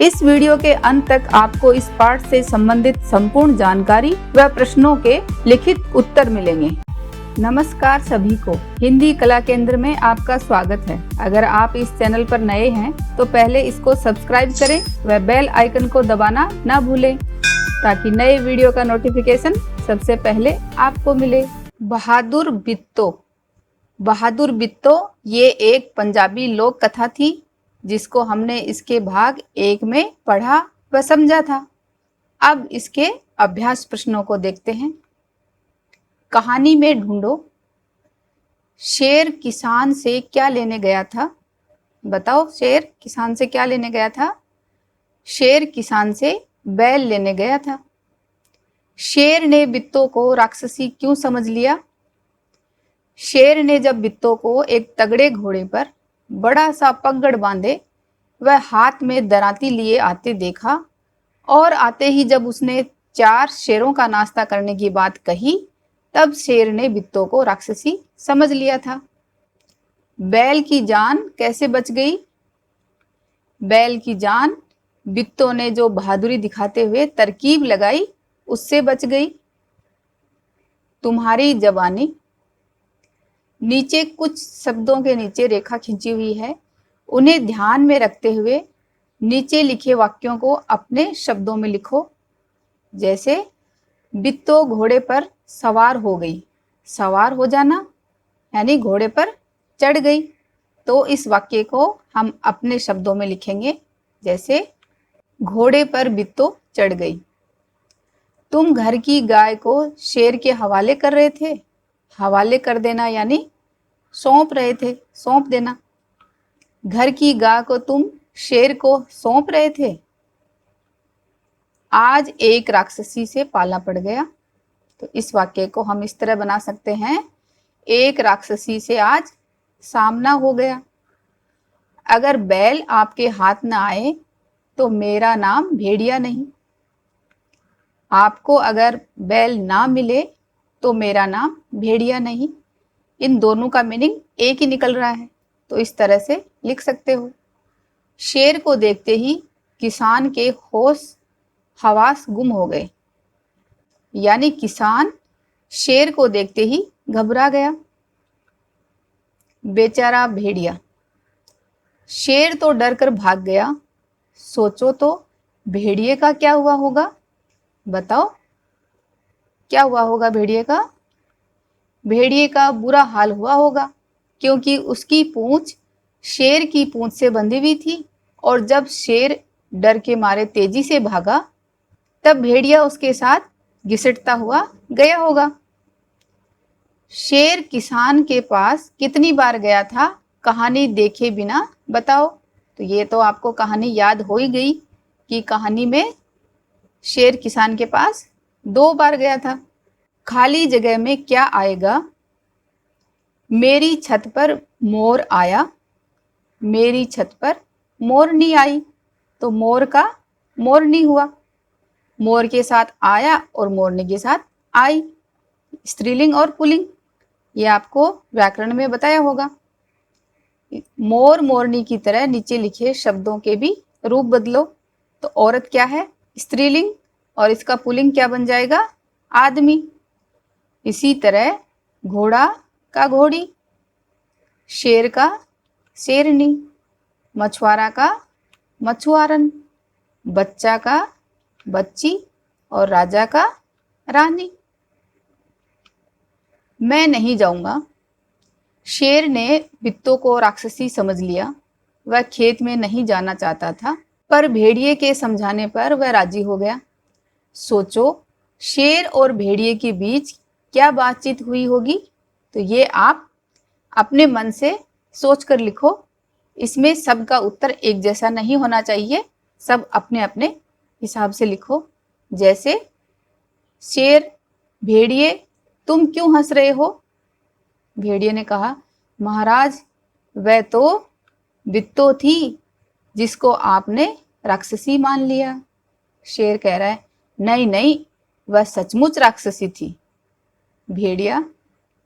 इस वीडियो के अंत तक आपको इस पाठ से संबंधित संपूर्ण जानकारी व प्रश्नों के लिखित उत्तर मिलेंगे। नमस्कार सभी को, हिंदी कला केंद्र में आपका स्वागत है। अगर आप इस चैनल पर नए हैं तो पहले इसको सब्सक्राइब करें व बेल आइकन को दबाना न भूलें ताकि नए वीडियो का नोटिफिकेशन सबसे पहले आपको मिले। बहादुर बित्तो। बहादुर बित्तो ये एक पंजाबी लोक कथा थी जिसको हमने इसके भाग 1 में पढ़ा व समझा था। अब इसके अभ्यास प्रश्नों को देखते हैं। कहानी में ढूंढो। शेर किसान से क्या लेने गया था? बताओ, शेर किसान से क्या लेने गया था? शेर किसान से बैल लेने गया था। शेर ने बित्तो को राक्षसी क्यों समझ लिया? शेर ने जब बित्तो को एक तगड़े घोड़े पर बड़ा सा पगड़ बांधे वह हाथ में दराती लिए आते देखा और आते ही जब उसने 4 शेरों का नाश्ता करने की बात कही तब शेर ने बित्तो को राक्षसी समझ लिया था। बैल की जान कैसे बच गई? बैल की जान बित्तो ने जो बहादुरी दिखाते हुए तरकीब लगाई उससे बच गई। तुम्हारी जवानी। नीचे कुछ शब्दों के नीचे रेखा खींची हुई है, उन्हें ध्यान में रखते हुए नीचे लिखे वाक्यों को अपने शब्दों में लिखो। जैसे बित्तो घोड़े पर सवार हो गई। सवार हो जाना यानी घोड़े पर चढ़ गई। तो इस वाक्य को हम अपने शब्दों में लिखेंगे। जैसे घोड़े पर बित्तो चढ़ गई। तुम घर की गाय को शेर के हवाले कर रहे थे। हवाले कर देना यानी सौंप रहे थे, सौंप देना। घर की गाय को तुम शेर को सौंप रहे थे। आज एक राक्षसी से पाला पड़ गया। तो इस वाक्य को हम इस तरह बना सकते हैं, एक राक्षसी से आज सामना हो गया। अगर बैल आपके हाथ न आए तो मेरा नाम भेड़िया नहीं। आपको अगर बैल ना मिले तो मेरा नाम भेड़िया नहीं। इन दोनों का मीनिंग एक ही निकल रहा है, तो इस तरह से लिख सकते हो। शेर को देखते ही किसान के होश हवास गुम हो गए, यानी किसान शेर को देखते ही घबरा गया। बेचारा भेड़िया। शेर तो डर कर भाग गया, सोचो तो भेड़िए का क्या हुआ होगा? बताओ, क्या हुआ होगा भेड़िए का? भेड़िए का बुरा हाल हुआ होगा, क्योंकि उसकी पूंछ शेर की पूंछ से बंधी हुई थी और जब शेर डर के मारे तेजी से भागा तब भेड़िया उसके साथ घिसटता हुआ गया होगा। शेर किसान के पास कितनी बार गया था कहानी देखे बिना? बताओ। तो ये तो आपको कहानी याद हो ही गई कि कहानी में शेर किसान के पास 2 बार गया था। खाली जगह में क्या आएगा? मेरी छत पर मोर आया। मेरी छत पर मोरनी आई। तो मोर का मोरनी हुआ। मोर के साथ आया और मोरनी के साथ आई, स्त्रीलिंग और पुल्लिंग। ये आपको व्याकरण में बताया होगा। मोर मोरनी की तरह नीचे लिखे शब्दों के भी रूप बदलो। तो औरत क्या है? स्त्रीलिंग, और इसका पुल्लिंग क्या बन जाएगा? आदमी। इसी तरह घोड़ा का घोड़ी, शेर का शेरनी, मछुआरा का मछुआरन, बच्चा का बच्ची और राजा का रानी। मैं नहीं जाऊंगा। शेर ने बित्तो को राक्षसी समझ लिया। वह खेत में नहीं जाना चाहता था, पर भेड़िए के समझाने पर वह राजी हो गया। सोचो, शेर और भेड़िए के बीच क्या बातचीत हुई होगी? तो ये आप अपने मन से सोचकर लिखो। इसमें सबका उत्तर एक जैसा नहीं होना चाहिए, सब अपने अपने हिसाब से लिखो। जैसे शेर, भेड़िए तुम क्यों हंस रहे हो? भेड़िए ने कहा, महाराज वह तो बित्तो थी जिसको आपने राक्षसी मान लिया। शेर कह रहा है, नहीं नहीं, वह सचमुच राक्षसी थी। भेड़िया,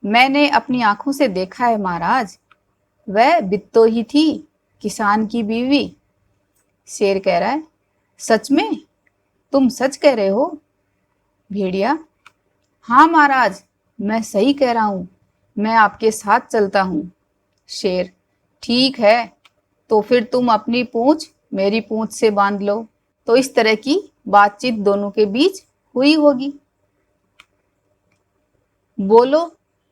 मैंने अपनी आंखों से देखा है महाराज, वह बित्तो ही थी, किसान की बीवी। शेर कह रहा है, सच में? तुम सच कह रहे हो? भेड़िया, हाँ महाराज, मैं सही कह रहा हूँ, मैं आपके साथ चलता हूँ। शेर, ठीक है, तो फिर तुम अपनी पूंछ मेरी पूंछ से बांध लो। तो इस तरह की बातचीत दोनों के बीच हुई होगी। बोलो,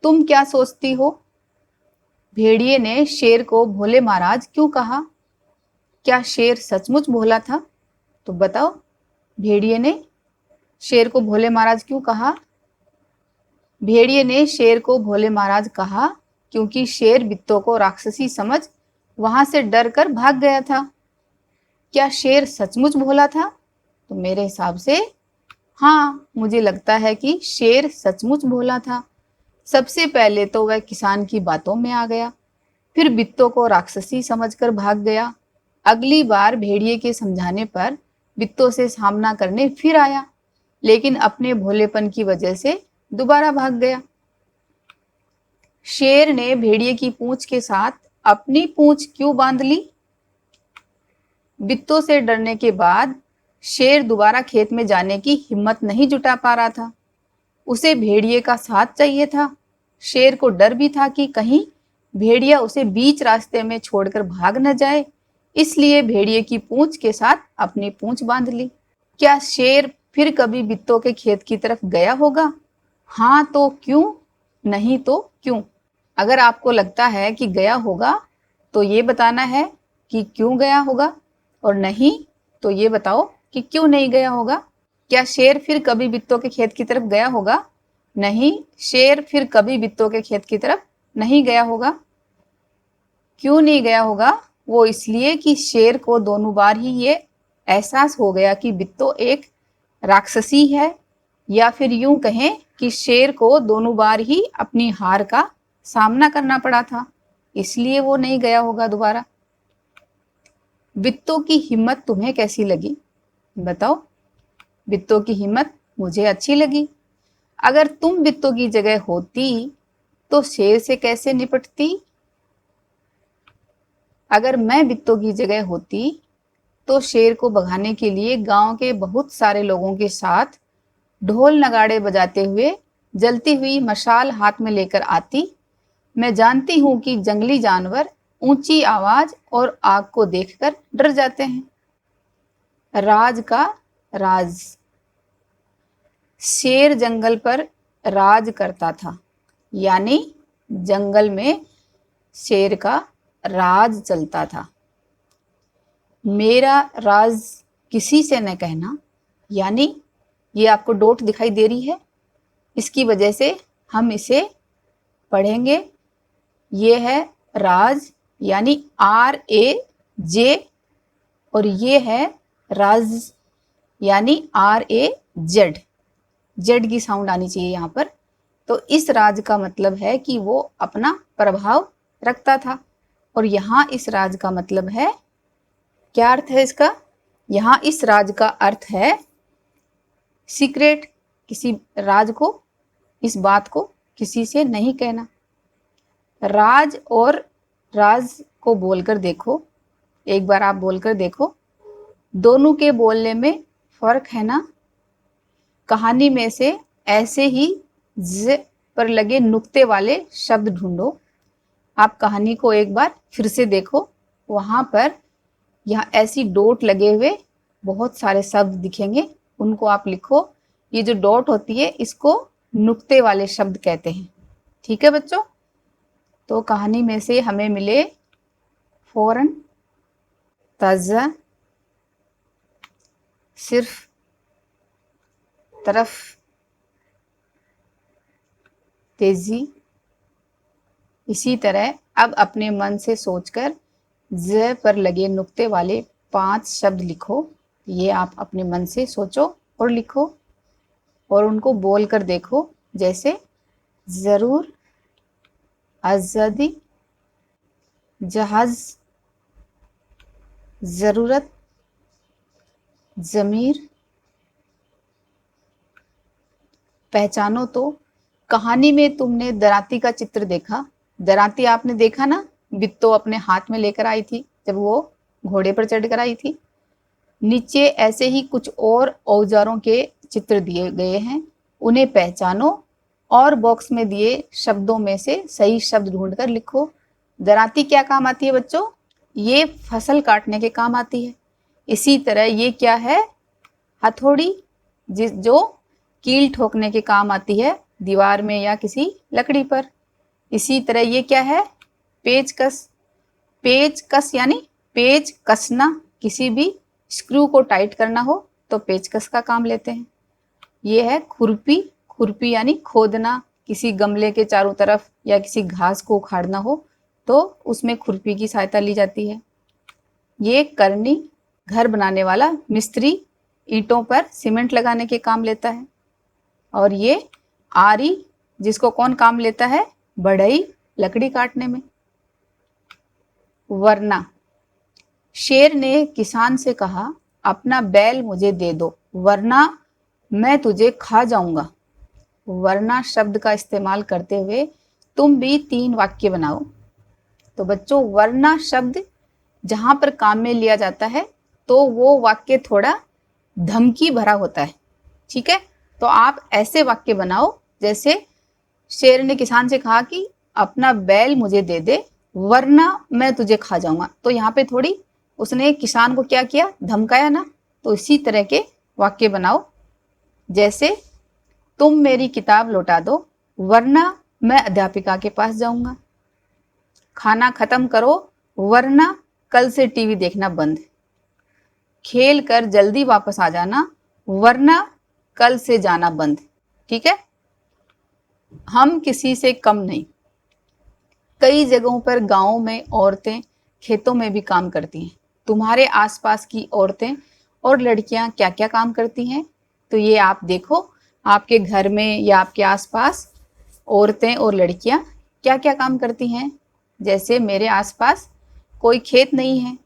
तुम क्या सोचती हो? भेड़िए ने शेर को भोले महाराज क्यों कहा? क्या शेर सचमुच भोला था? तो बताओ, भेड़िए ने शेर को भोले महाराज क्यों कहा? भेड़िए ने शेर को भोले महाराज कहा क्योंकि शेर बित्तों को राक्षसी समझ वहां से डर कर भाग गया था। क्या शेर सचमुच भोला था? तो मेरे हिसाब से हाँ, मुझे लगता है कि शेर सचमुच भोला था। सबसे पहले तो वह किसान की बातों में आ गया, फिर बित्तों को राक्षसी समझकर भाग गया। अगली बार भेड़िए के समझाने पर बित्तों से सामना करने फिर आया, लेकिन अपने भोलेपन की वजह से दोबारा भाग गया। शेर ने भेड़िए की पूंछ के साथ अपनी पूंछ क्यों बांध ली? बित्तों से डरने के बाद शेर दोबारा खेत में जाने की हिम्मत नहीं जुटा पा रहा था। उसे भेड़िए का साथ चाहिए था। शेर को डर भी था कि कहीं भेड़िया उसे बीच रास्ते में छोड़कर भाग न जाए, इसलिए भेड़िए की पूंछ के साथ अपनी पूंछ बांध ली। क्या शेर फिर कभी बित्तों के खेत की तरफ गया होगा? हाँ तो क्यों, नहीं तो क्यों? अगर आपको लगता है कि गया होगा तो ये बताना है कि क्यों गया होगा, और नहीं तो ये बताओ कि क्यों नहीं गया होगा। क्या शेर फिर कभी बित्तों के खेत की तरफ गया होगा? नहीं, शेर फिर कभी बित्तों के खेत की तरफ नहीं गया होगा। क्यों नहीं गया होगा? वो इसलिए कि शेर को दोनों बार ही ये एहसास हो गया कि बित्तो एक राक्षसी है, या फिर यूं कहें कि शेर को दोनों बार ही अपनी हार का सामना करना पड़ा था, इसलिए वो नहीं गया होगा दोबारा। बित्तों की हिम्मत तुम्हें कैसी लगी? बताओ। बित्तों की हिम्मत मुझे अच्छी लगी। अगर तुम बित्तों की जगह होती तो शेर से कैसे निपटती? अगर मैं बित्तों की जगह होती तो शेर को भगाने के लिए गांव के बहुत सारे लोगों के साथ ढोल नगाड़े बजाते हुए जलती हुई मशाल हाथ में लेकर आती। मैं जानती हूं कि जंगली जानवर ऊंची आवाज और आग को देखकर डर जाते हैं। राज का राज। शेर जंगल पर राज करता था, यानी जंगल में शेर का राज चलता था। मेरा राज किसी से न कहना, यानी ये आपको डोट दिखाई दे रही है, इसकी वजह से हम इसे पढ़ेंगे। ये है राज, यानी RAJ, और ये है राज, यानी RAZ। जेड की साउंड आनी चाहिए यहाँ पर। तो इस राज का मतलब है कि वो अपना प्रभाव रखता था, और यहाँ इस राज का मतलब है, क्या अर्थ है इसका? यहाँ इस राज का अर्थ है सीक्रेट, किसी राज को, इस बात को किसी से नहीं कहना। राज और राज को बोलकर देखो, एक बार आप बोलकर देखो, दोनों के बोलने में फर्क है ना? कहानी में से ऐसे ही ज पर लगे नुक्ते वाले शब्द ढूंढो। आप कहानी को एक बार फिर से देखो, वहां पर यहाँ ऐसी डॉट लगे हुए बहुत सारे शब्द दिखेंगे, उनको आप लिखो। ये जो डॉट होती है इसको नुक्ते वाले शब्द कहते हैं। ठीक है बच्चों? तो कहानी में से हमें मिले फौरन, ताज़ा, सिर्फ, तरफ, तेजी। इसी तरह अब अपने मन से सोचकर ज पर लगे नुक्ते वाले 5 शब्द लिखो। ये आप अपने मन से सोचो और लिखो, और उनको बोल कर देखो, जैसे जरूर, आज़ादी, जहाज, जरूरत, जमीर। पहचानो तो। कहानी में तुमने दराती का चित्र देखा। दराती आपने देखा ना, बित्तो अपने हाथ में लेकर आई थी जब वो घोड़े पर चढ़कर आई थी। नीचे ऐसे ही कुछ और औजारों के चित्र दिए गए हैं, उन्हें पहचानो और बॉक्स में दिए शब्दों में से सही शब्द ढूंढकर लिखो। दरांती क्या काम आती है बच्चों? ये फसल काटने के काम आती है। इसी तरह ये क्या है? हथौड़ी, जो कील ठोकने के काम आती है दीवार में या किसी लकड़ी पर। इसी तरह ये क्या है? पेचकस। पेचकस यानी पेच कसना, किसी भी स्क्रू को टाइट करना हो तो पेचकस का काम लेते हैं। ये है खुरपी। खुरपी यानी खोदना, किसी गमले के चारों तरफ या किसी घास को उखाड़ना हो तो उसमें खुरपी की सहायता ली जाती है। ये करनी, घर बनाने वाला मिस्त्री ईंटों पर सीमेंट लगाने के काम लेता है। और ये आरी, जिसको कौन काम लेता है? बढ़ई, लकड़ी काटने में। वरना, शेर ने किसान से कहा, अपना बैल मुझे दे दो वरना मैं तुझे खा जाऊंगा। वरना शब्द का इस्तेमाल करते हुए तुम भी 3 वाक्य बनाओ। तो बच्चों, वरना शब्द जहां पर काम में लिया जाता है तो वो वाक्य थोड़ा धमकी भरा होता है, ठीक है? तो आप ऐसे वाक्य बनाओ जैसे शेर ने किसान से कहा कि अपना बैल मुझे दे दे वरना मैं तुझे खा जाऊंगा। तो यहाँ पे थोड़ी उसने किसान को क्या किया? धमकाया ना। तो इसी तरह के वाक्य बनाओ, जैसे तुम मेरी किताब लौटा दो वरना मैं अध्यापिका के पास जाऊंगा। खाना खत्म करो वरना कल से टीवी देखना बंद। खेल कर जल्दी वापस आ जाना वरना कल से जाना बंद। ठीक है? हम किसी से कम नहीं। कई जगहों पर गांवों में औरतें खेतों में भी काम करती हैं। तुम्हारे आसपास की औरतें और लड़कियां क्या क्या काम करती हैं? तो ये आप देखो, आपके घर में या आपके आसपास औरतें और लड़कियां क्या क्या काम करती हैं। जैसे मेरे आसपास कोई खेत नहीं है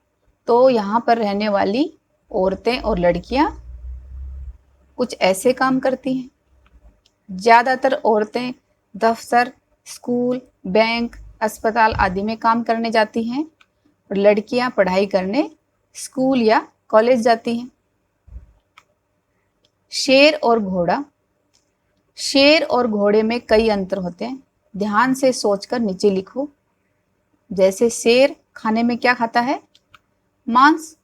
तो यहाँ पर रहने वाली औरतें और लड़कियां कुछ ऐसे काम करती हैं। ज़्यादातर औरतें दफ्तर, स्कूल, बैंक, अस्पताल आदि में काम करने जाती हैं और लड़कियां पढ़ाई करने स्कूल या कॉलेज जाती हैं। शेर और घोड़ा। शेर और घोड़े में कई अंतर होते हैं, ध्यान से सोचकर नीचे लिखो। जैसे शेर खाने में क्या खाता है? मांस,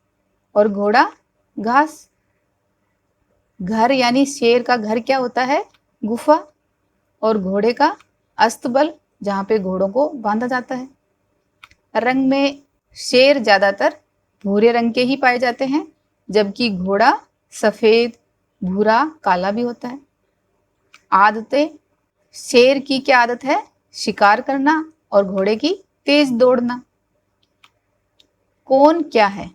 और घोड़ा घास। घर यानी शेर का घर क्या होता है? गुफा, और घोड़े का अस्तबल, जहाँ पे घोड़ों को बांधा जाता है। रंग में शेर ज्यादातर भूरे रंग के ही पाए जाते हैं, जबकि घोड़ा सफेद, भूरा, काला भी होता है। आदतें, शेर की क्या आदत है? शिकार करना, और घोड़े की तेज दौड़ना। कौन क्या है?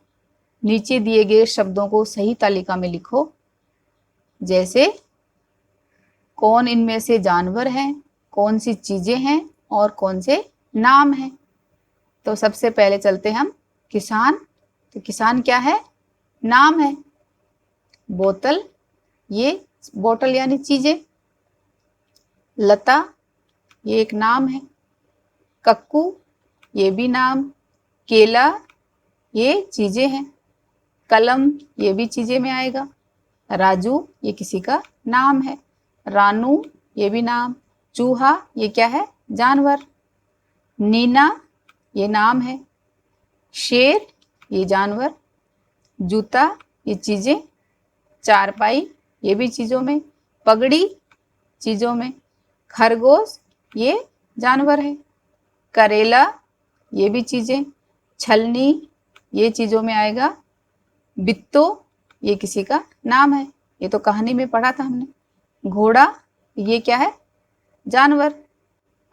नीचे दिए गए शब्दों को सही तालिका में लिखो। जैसे कौन इनमें से जानवर हैं, कौन सी चीजें हैं और कौन से नाम हैं। तो सबसे पहले चलते हम किसान। तो किसान क्या है? नाम है। बोतल, ये बोतल यानी चीजें। लता, ये एक नाम है। कक्कू, ये भी नाम। केला, ये चीजें हैं। कलम, ये भी चीजें में आएगा। राजू, ये किसी का नाम है। रानू, ये भी नाम। चूहा, ये क्या है? जानवर। नीना, ये नाम है। शेर, ये जानवर। जूता, ये चीजें। चारपाई, ये भी चीजों में। पगड़ी, चीजों में। खरगोश, ये जानवर है। करेला, ये भी चीजें। छलनी, ये चीजों में आएगा। बित्तो, ये किसी का नाम है, ये तो कहानी में पढ़ा था हमने। घोड़ा, ये क्या है? जानवर।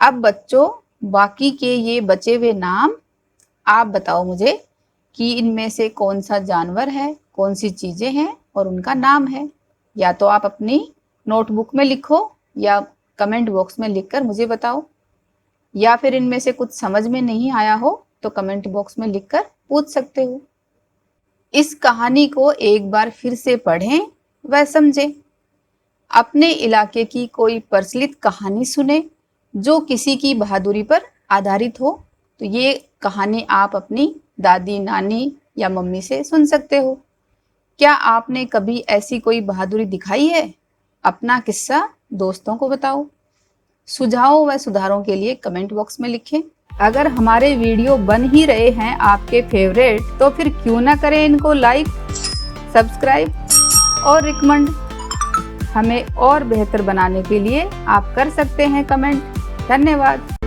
अब बच्चों, बाकी के ये बचे हुए नाम आप बताओ मुझे कि इनमें से कौन सा जानवर है, कौन सी चीजें हैं और उनका नाम है। या तो आप अपनी नोटबुक में लिखो या कमेंट बॉक्स में लिखकर मुझे बताओ, या फिर इनमें से कुछ समझ में नहीं आया हो तो कमेंट बॉक्स में लिखकर पूछ सकते हो। इस कहानी को एक बार फिर से पढ़ें व समझें। अपने इलाके की कोई प्रचलित कहानी सुने जो किसी की बहादुरी पर आधारित हो। तो ये कहानी आप अपनी दादी, नानी या मम्मी से सुन सकते हो। क्या आपने कभी ऐसी कोई बहादुरी दिखाई है? अपना किस्सा दोस्तों को बताओ। सुझावों व सुधारों के लिए कमेंट बॉक्स में लिखें। अगर हमारे वीडियो बन ही रहे हैं आपके फेवरेट, तो फिर क्यों ना करें इनको लाइक, सब्सक्राइब और रिकमेंड। हमें और बेहतर बनाने के लिए आप कर सकते हैं कमेंट। धन्यवाद।